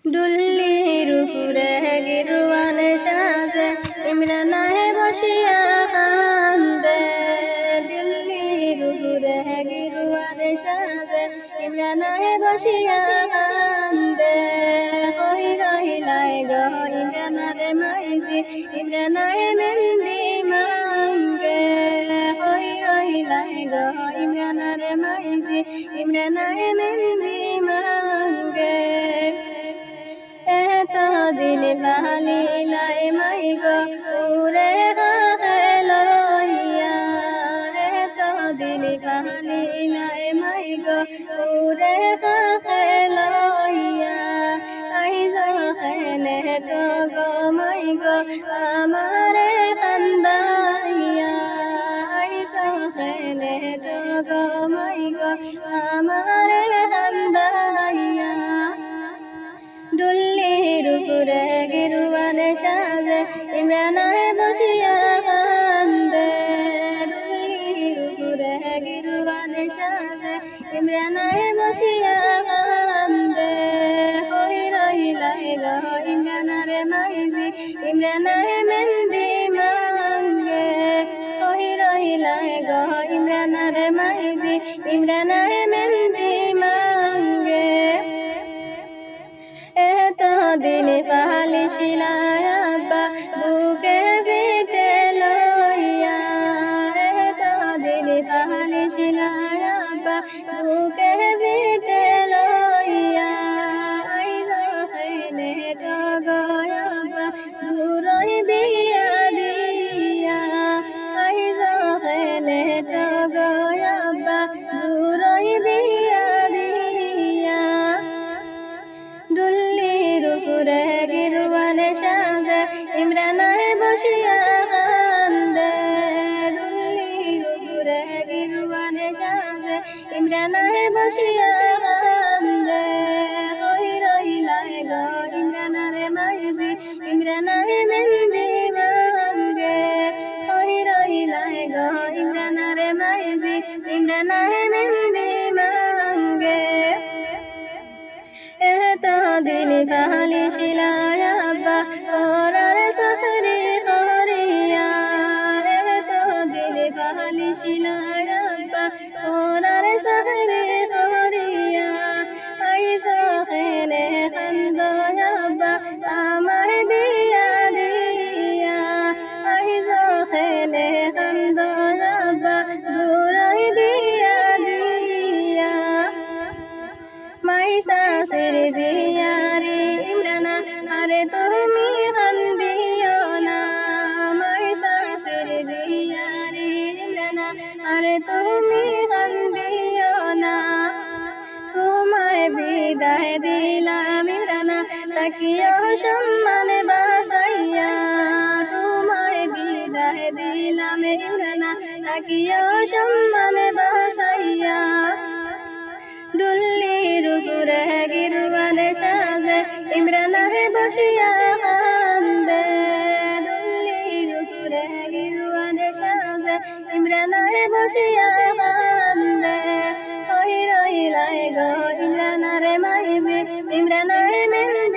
ডুল্লির উপরে গিরুয়ান সাজে ইমরানায় বসিয়া কান্দে। ডুল্লির উপরে গিরুয়ান সাজে ইমরানায় বসিয়া কান্দে। কই রহিলাই গো ইমরানারে মাইজি ইমরানায় মেহেন্দি মাঙ্গে। কই রহিলাই গো ইমরানারে মাইজি ইমরানায় মেহেন্দি মাঙ্গে। দিন বাহালি লাই মাই গো উরে লইয়া। দিন বাহালি লাই মাই গো উরে লইয়া। আই যখনে তো গো মাই গো আমারে কান্দাইয়া। আই যখনে তো গো মাই গো আমারে কান্দাইয়া। ডুল্লির উপরে গিরুয়ান সাজে ইমরানায় বসিয়া কান্দে। ডুল্লির উপরে গিরুয়ান সাজে ইমরানায় বসিয়া কান্দে। কই রহিলাই গো ইমরানারে মাইজি ইমরানায় মেহেন্দি মাঙ্গে। কই রহিলাই গো ইমরানারে মাইজি ইমরানায় মেহেন্দি মাঙ্গে। দিন পাহালি শিলায় আব্বা বুকে পিঠে লইয়া। দিন পাহালি শিলায় আব্বা বুকে পিঠে লইয়া। আই যখনে তো গো আব্বা দূরই বিয়া দিয়া। আই যখনে তো গো আব্বা দূরই বিয়া দিয়া। ডুল্লির উপরে গিরুয়ান সাজে ইমরানায় বসিয়া কান্দে। ডুল্লির উপরে গিরুয়ান সাজে ইমরানায় বসিয়া কান্দে। কই রহিলাই গো ইমরানারে মাইজি ইমরানায় মেহেন্দি মাঙ্গে। কই রহিলাই গো ইমরানারে মাইজি ইমরানায় মেহেন্দি মাঙ্গে। দিন পাহালি শিলায় আব্বা করার সফরি করিয়া। দিন পাহালি শিলায় আব্বা করার সফরি করিয়া। আই যখনে কান্দো আব্বা আমায় বিয়া দিয়া। আই যখনে কান্দো আব্বা দূরই বিয়া দিয়া। মাই শাশুর জিয়ারি ইমরানা আরে তুমি কান্দিও না। মাই শাশুর জিয়ারি ইমরানা আরে তুমি কান্দিও না। তোমায় বিদায় দিলাম ইমরানা তাকিও সম্মান বাসাইয়া। তোমায় বিদায় দিলাম ইমরানা তাকিও সম্মান বাসাইয়া। ডুল্লির উপরে গিরুয়ান সাজে ইমরানায় বসিয়া কান্দে। ডুল্লির উপরে গিরুয়ান সাজে ইমরানায় বসিয়া কান্দে। কই রহিলাই গো ইমরানারে মাইজি ইমরানায় মেহেন্দি